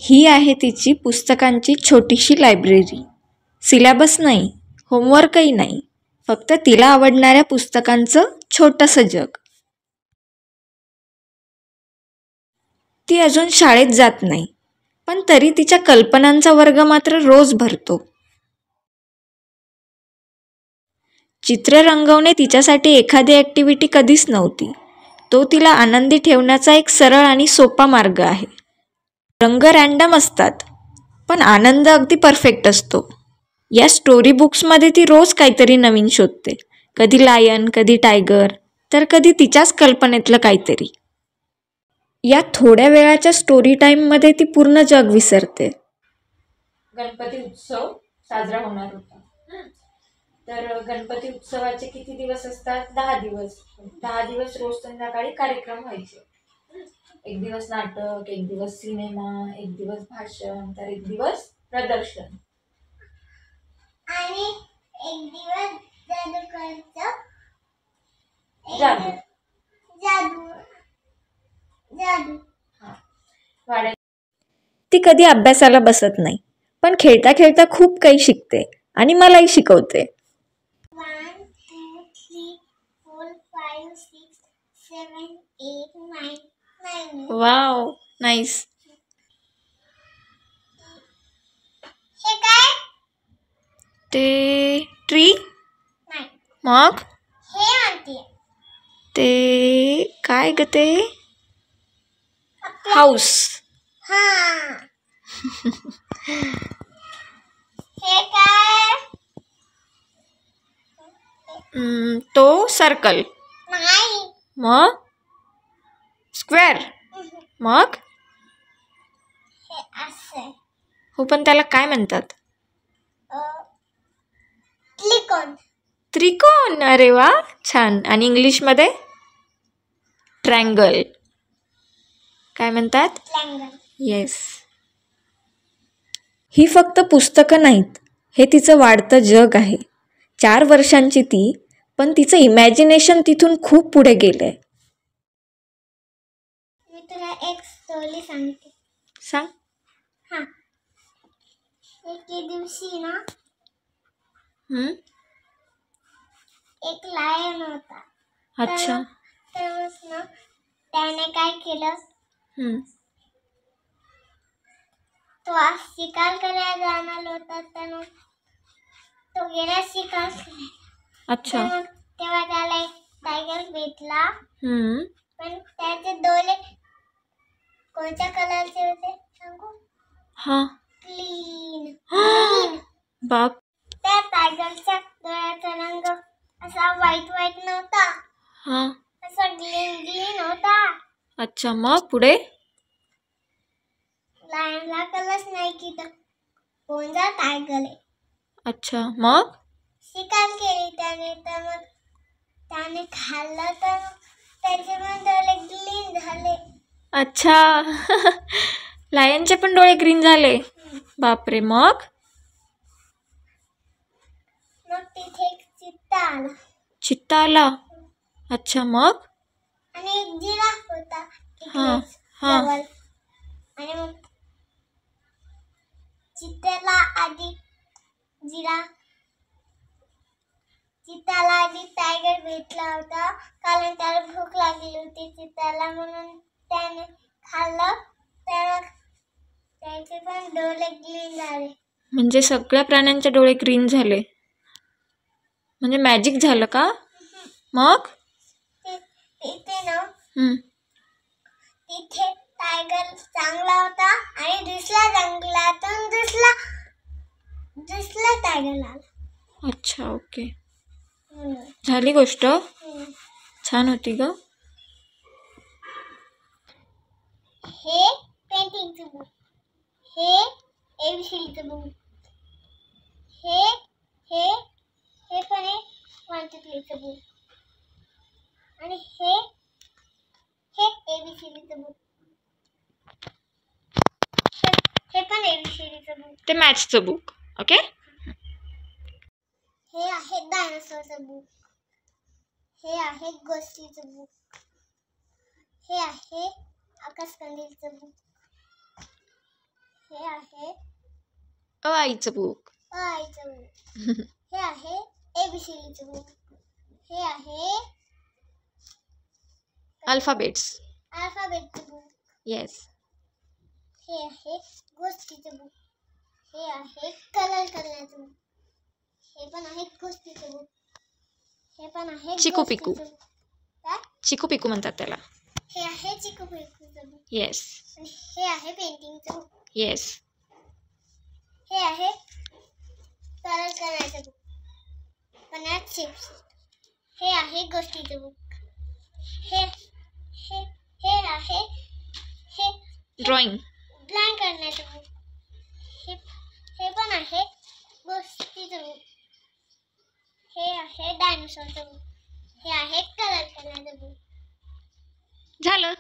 ही आहे तिची पुस्तकांची छोटीशी लायब्ररी. सिलेबस नाही, होमवर्कही नाही, फक्त तिला आवडणाऱ्या पुस्तकांचं छोटंसं जग. ती अजून शाळेत जात नाही, पण तरी तिच्या कल्पनांचा वर्ग मात्र रोज भरतो. चित्र रंगवणे तिच्यासाठी एखादी ॲक्टिव्हिटी कधीच नव्हती. तो तिला आनंदी ठेवण्याचा एक सरळ आणि सोपा मार्ग आहे. रंग रँडम असतात, पण आनंद अगदी परफेक्ट असतो. या स्टोरी बुक्समध्ये ती रोज काहीतरी नवीन शोधते. कधी लायन, कधी टायगर, तर कधी तिच्याच कल्पनेतलं काहीतरी. या थोड्या वेळाच्या स्टोरी टाईममध्ये ती पूर्ण जग विसरते. गणपती उत्सव साजरा होणार होता. तर गणपती उत्सवाचे किती दिवस असतात? 10 दिवस. 10 दिवस रोज संध्याकाळी कार्यक्रम व्हायचे. एक दिवस नाटक, एक दिवस सिनेमा, एक दिवस भाषण, तर एक दिवस प्रदर्शन आणि एक दिवस जादू. जादू जादू. ती कधी अभ्यासाला बसत नाही, पण खेळता खेळता खूप काही शिकते आणि मलाही शिकवते. 1 2 3 4 5 6 7 8 9 9. Wow, nice. हे काय? ते ट्री. नाही, मग हे म्हणते. ते काय ग? ते हाऊस. हा. हे काय? तो सर्कल. नाही. मग स्क्वेअर. मग हे असं. हो, पण त्याला काय म्हणतात? त्रिकोण. त्रिकोण. अरे वा, छान. आणि इंग्लिशमध्ये ट्रँगल. काय म्हणतात? ट्रँगल. येस. ही फक्त पुस्तकं नाहीत, हे तिचं वाढतं जग आहे. 4 वर्षांची ती, पण तिचं इमॅजिनेशन तिथून खूप पुढे गेलंय. मी तुला एक स्टोरी सांगते. सांग. हा. एके दिवशी ना एक लायन होता. अच्छा. तर ना त्याने काय केलं, तो आज शिकार करायला जाणार होता. तर तो गेला शिकार करायला. अच्छा. तेव्हा त्याला एक टायगर भेटला. पण त्याचे डोळे कोणत्या कलरचे होते सांगू? हा. ग्रीन. बाप. त्या टायगरच्या डोळ्याचा रंग असा व्हाईट नव्हता, हा. असा ग्रीन होता. अच्छा. मग पुढे? लायनला कळलंच नाही की कोणता टायगर आहे. अच्छा. मग शिकार केली त्याने. तर मग त्याने खाल्लं तर त्याचे पण डोळे ग्रीन झाले. अच्छा. लायनचे पण डोळे ग्रीन झाले. बापरे. मग तिथे एक चित्ता आला. चित्ता आला. अच्छा. मग आणि एक जिराफ होता हा. हा. जवळ. आणि मग चित्त्याला आधी टायगर भेटला होता, कारण त्याला भूक लागली होती चित्त्याला, म्हणून त्याने खाल्लं. तर त्याचे पण डोळे ग्रीन झाले. म्हणजे सगळ्या प्राण्यांचे डोळे ग्रीन झाले. म्हणजे मॅजिक झालं का? मग तिथे ना तिथे टायगर चांगला होता आणि दुसऱ्या जंगलातून दुसरा टायगर आला. अच्छा. ओके. झाली गोष्ट. छान होती ग. हे पेंटिंगचं बुक, हे एबीसीडीचं बुक, हे पण आहे 1 2 3चं बुक, आणि हे एबीसीडीचं बुक, हे पण एबीसीडीचं बुक. ते मॅथ्सचं बुक. ओके. हे आहे डायनासॉरचं बुक, हे आहे गोष्टीचं बुक, हे आहे आकाशकंदीलचं बुक, हे आहे अ आईचं बुक. आईचं बुक. हे आहे ABCDचं बुक. हे आहे अल्फाबेट्स. अल्फाबेटचं बुक. येस. हे आहे गोष्टीचं बुक. हे आहे कलर करण्याचं बुक. हे पण आहे गोष्टीचं बुक. हे पण आहे चिकू पिकू. गोष्टीचं बुक. काय? चिकू पिकू म्हणतात त्याला. हे आहे चिकू पिकूचं बुक. येस. आणि हे आहे पेंटिंगचं बुक. येस. हे आहे कलर करण्याचं बुक. Banana chips. हे आहे गोष्टीचं बुक. हे हे हे आहे हे ड्रॉइंग. ड्रॉइंग करण्याचं बुक. हे हे पण आहे गोष्टीचं बुक. हे आहे डायनोसॉरचं बुक. हे आहे कलर करण्याचं बुक. झालं.